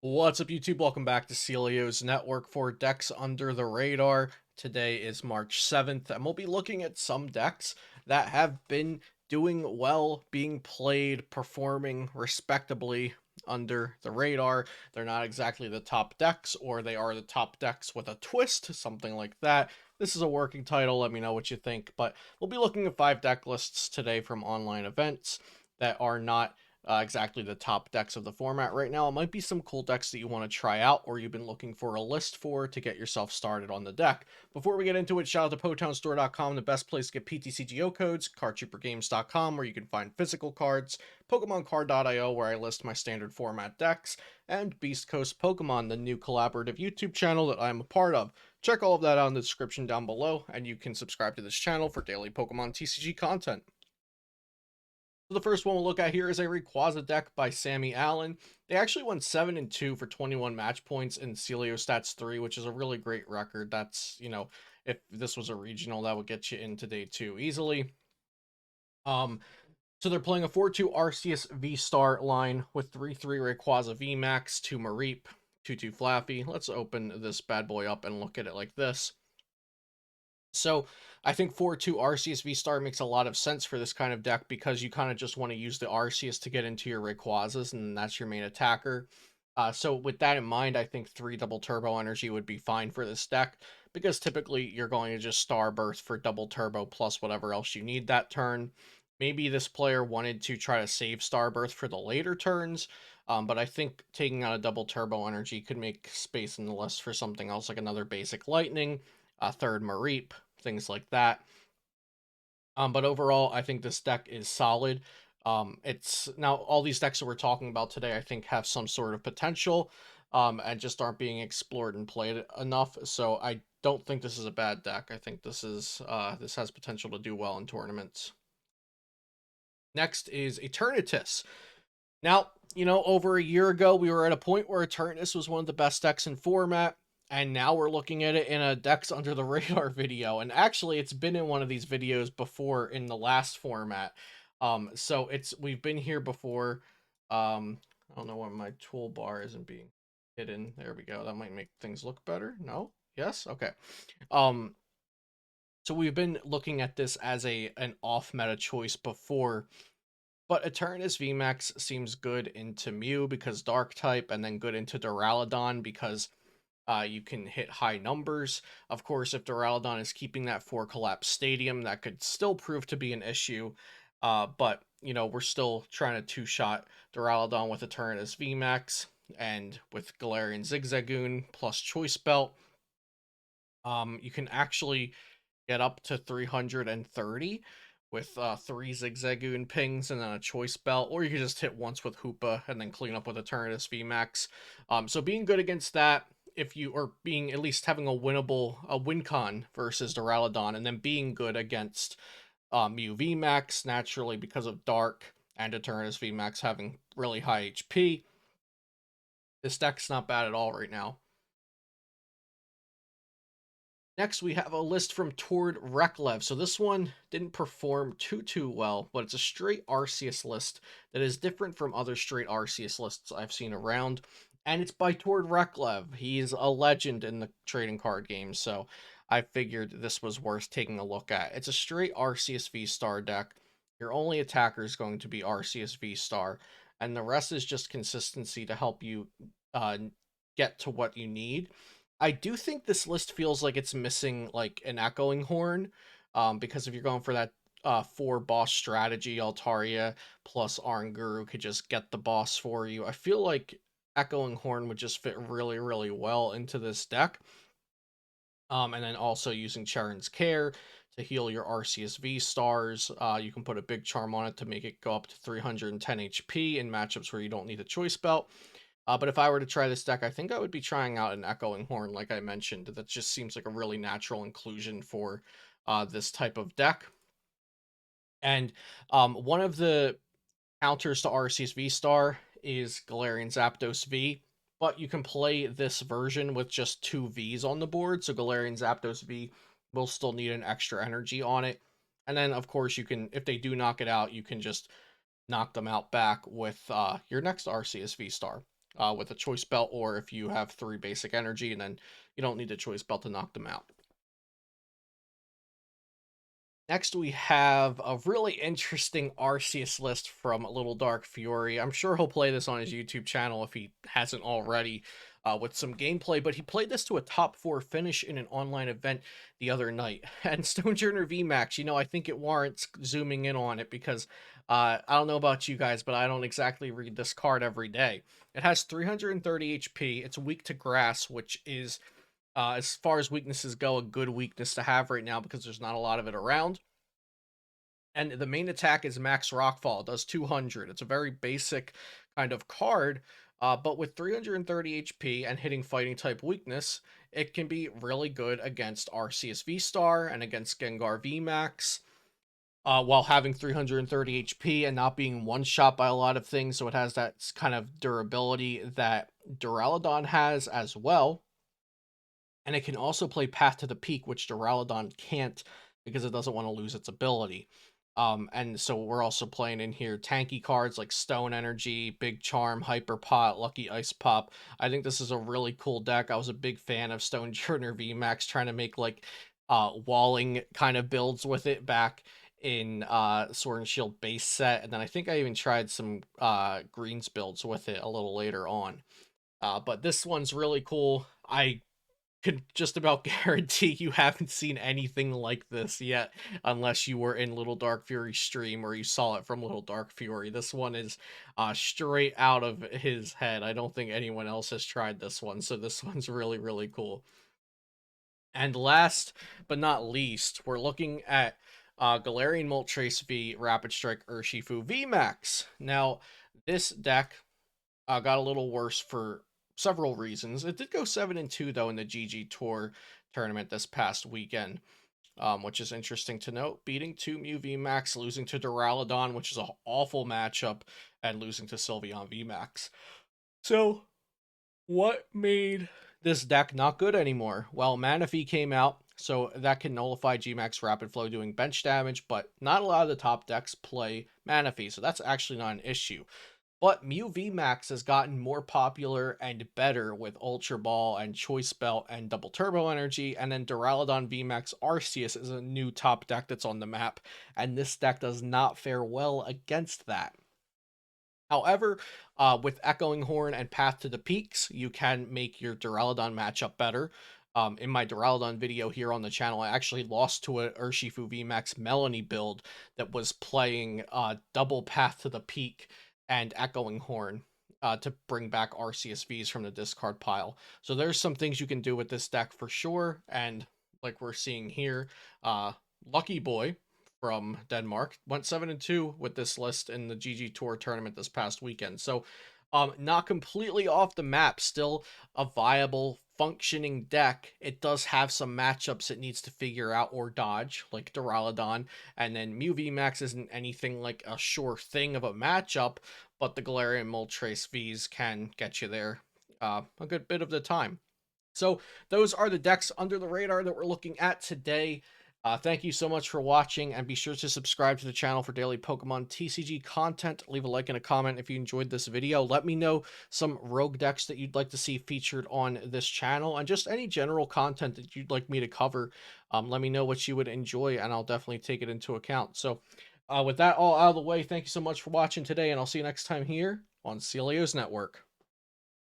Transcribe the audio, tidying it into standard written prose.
What's up, YouTube? Welcome back to Celio's Network for Decks Under the Radar. Today is March 7th, and we'll be looking at some decks that have been doing well, being played, performing respectably under the radar. They're not exactly the top decks, or they are the top decks with a twist, something like that. This is a working title. Let me know what you think. But we'll be looking at 5 deck lists today from online events that are not exactly the top decks of the format right now. It might be some cool decks that you want to try out or you've been looking for a list for to get yourself started on the deck. Before we get into it, shout out to PotownStore.com, the best place to get PTCGO codes, CardCheaperGames.com, where you can find physical cards, PokemonCard.io, where I list my standard format decks, and Beast Coast Pokemon, the new collaborative YouTube channel that I'm a part of. Check all of that out in the description down below, and you can subscribe to this channel for daily Pokemon TCG content. So the first one we'll look at here is a Rayquaza deck by Sammy Allen. They actually went 7-2 for 21 match points in Celio Stats 3, which is a really great record. That's, if this was a regional, that would get you into day 2 easily. Um, so they're playing a 4-2 Arceus V-Star line with 3-3 Rayquaza VMAX, 2 Mareep, 2-2 Flaffy. Let's open this bad boy up and look at it like this. So I think 4-2 Arceus V-Star makes a lot of sense for this kind of deck because you kind of just want to use the Arceus to get into your Rayquazas, and that's your main attacker. So with that in mind, I think 3 double turbo energy would be fine for this deck because typically you're going to just star burst for double turbo plus whatever else you need that turn. Maybe this player wanted to try to save Starbirth for the later turns, but I think taking out a double turbo energy could make space in the list for something else like another basic lightning, a third Mareep, things like that. But overall, I think this deck is solid. It's now all these decks that we're talking about today, I think, have some sort of potential, and just aren't being explored and played enough. So I don't think this is a bad deck. I think this has potential to do well in tournaments. Next is Eternitis. Now, over a year ago, we were at a point where Eternatus was one of the best decks in format, and now we're looking at it in a Decks Under the Radar video. And actually, it's been in one of these videos before in the last format. So we've been here before. I don't know why my toolbar isn't being hidden. There we go. That might make things look better. No? Yes? Okay. Um, so we've been looking at this as an off meta choice before, but Eternatus VMAX seems good into Mew because Dark type, and then good into Duraludon because you can hit high numbers. Of course, if Duraludon is keeping that 4 collapse stadium, that could still prove to be an issue. But, we're still trying to two-shot Duraludon with Eternatus VMAX and with Galarian Zigzagoon plus Choice Belt. You can actually get up to 330 with 3 Zigzagoon pings and then a choice belt, or you can just hit once with Hoopa and then clean up with Eternatus VMAX. So being good against that, if you are being at least having a win con versus Duraludon, and then being good against Mew VMAX naturally because of Dark and Eternatus VMAX having really high HP. This deck's not bad at all right now. Next, we have a list from Tord Reklev. So this one didn't perform too well, but it's a straight Arceus list that is different from other straight Arceus lists I've seen around. And it's by Tord Reklev. He's a legend in the trading card game, so I figured this was worth taking a look at. It's a straight Arceus V-Star deck. Your only attacker is going to be Arceus V-Star, and the rest is just consistency to help you uh, get to what you need. I do think this list feels like it's missing like an echoing horn, because if you're going for that 4 boss strategy, Altaria plus Arnguru could just get the boss for you. I feel like echoing horn would just fit really well into this deck. And then also using Charon's Care to heal your Arceus V stars. You can put a big charm on it to make it go up to 310 HP in matchups where you don't need a choice belt. But if I were to try this deck, I think I would be trying out an Echoing Horn, like I mentioned. That just seems like a really natural inclusion for this type of deck. And one of the counters to Arceus V-Star is Galarian Zapdos V, but you can play this version with just 2 Vs on the board, so Galarian Zapdos V will still need an extra energy on it. And then, of course, you can, if they do knock it out, you can just knock them out back with your next Arceus V-Star. with a choice belt, or if you have 3 basic energy, and then you don't need a choice belt to knock them out. Next, we have a really interesting Arceus list from Little Dark Fury. I'm sure he'll play this on his YouTube channel if he hasn't already, with some gameplay, but he played this to a top 4 finish in an online event the other night. And Stonejourner VMAX, I think it warrants zooming in on it because I don't know about you guys, but I don't exactly read this card every day. It has 330 HP. It's weak to grass, which is, as far as weaknesses go, a good weakness to have right now because there's not a lot of it around. And the main attack is Max Rockfall. It does 200. It's a very basic kind of card, but with 330 HP and hitting fighting type weakness, it can be really good against Arceus V-Star and against Gengar VMAX. While having 330 HP and not being one shot by a lot of things, so it has that kind of durability that Duraludon has as well. And it can also play Path to the Peak, which Duraludon can't because it doesn't want to lose its ability. And so we're also playing in here tanky cards like Stone Energy, Big Charm, Hyper Pot, Lucky Ice Pop. I think this is a really cool deck. I was a big fan of Stonejourner VMAX trying to make like walling kind of builds with it back in Sword and Shield base set. And then I think I even tried some greens builds with it a little later on. But this one's really cool. I could just about guarantee you haven't seen anything like this yet, unless you were in Little Dark Fury stream or you saw it from Little Dark Fury. This one is straight out of his head. I don't think anyone else has tried this one, so this one's really, really cool. And last but not least, we're looking at Galarian Moltres v Rapid Strike Urshifu VMAX. Now, this deck got a little worse for several reasons. It did go 7-2 though in the GG Tour tournament this past weekend, which is interesting to note. Beating 2 Mew VMAX, losing to Duraludon, which is an awful matchup, and losing to Sylveon VMAX. So, what made this deck not good anymore? Well, Manaphy came out, so that can nullify Gmax Rapid Flow doing bench damage, but not a lot of the top decks play Manaphy, so that's actually not an issue. But Mew VMAX has gotten more popular and better with Ultra Ball and Choice Belt and Double Turbo Energy, and then Duraludon VMAX Arceus is a new top deck that's on the map, and this deck does not fare well against that. However, with Echoing Horn and Path to the Peaks, you can make your Duraludon matchup better. In my Duraludon video here on the channel, I actually lost to a Urshifu VMAX Melanie build that was playing double Path to the Peak and Echoing Horn to bring back Arceus Vs from the discard pile. So there's some things you can do with this deck for sure, and like we're seeing here, Lucky Boy from Denmark went 7-2 with this list in the GG Tour tournament this past weekend. So not completely off the map, still a viable functioning deck. It does have some matchups it needs to figure out or dodge, like Duraludon, and then Mew VMAX isn't anything like a sure thing of a matchup, but the Galarian Moltres Vs can get you there a good bit of the time. So those are the decks under the radar that we're looking at today. Thank you so much for watching, and be sure to subscribe to the channel for daily Pokemon TCG content. Leave a like and a comment if you enjoyed this video. Let me know some rogue decks that you'd like to see featured on this channel, and just any general content that you'd like me to cover. Let me know what you would enjoy, and I'll definitely take it into account. So with that all out of the way, thank you so much for watching today, and I'll see you next time here on Celio's Network.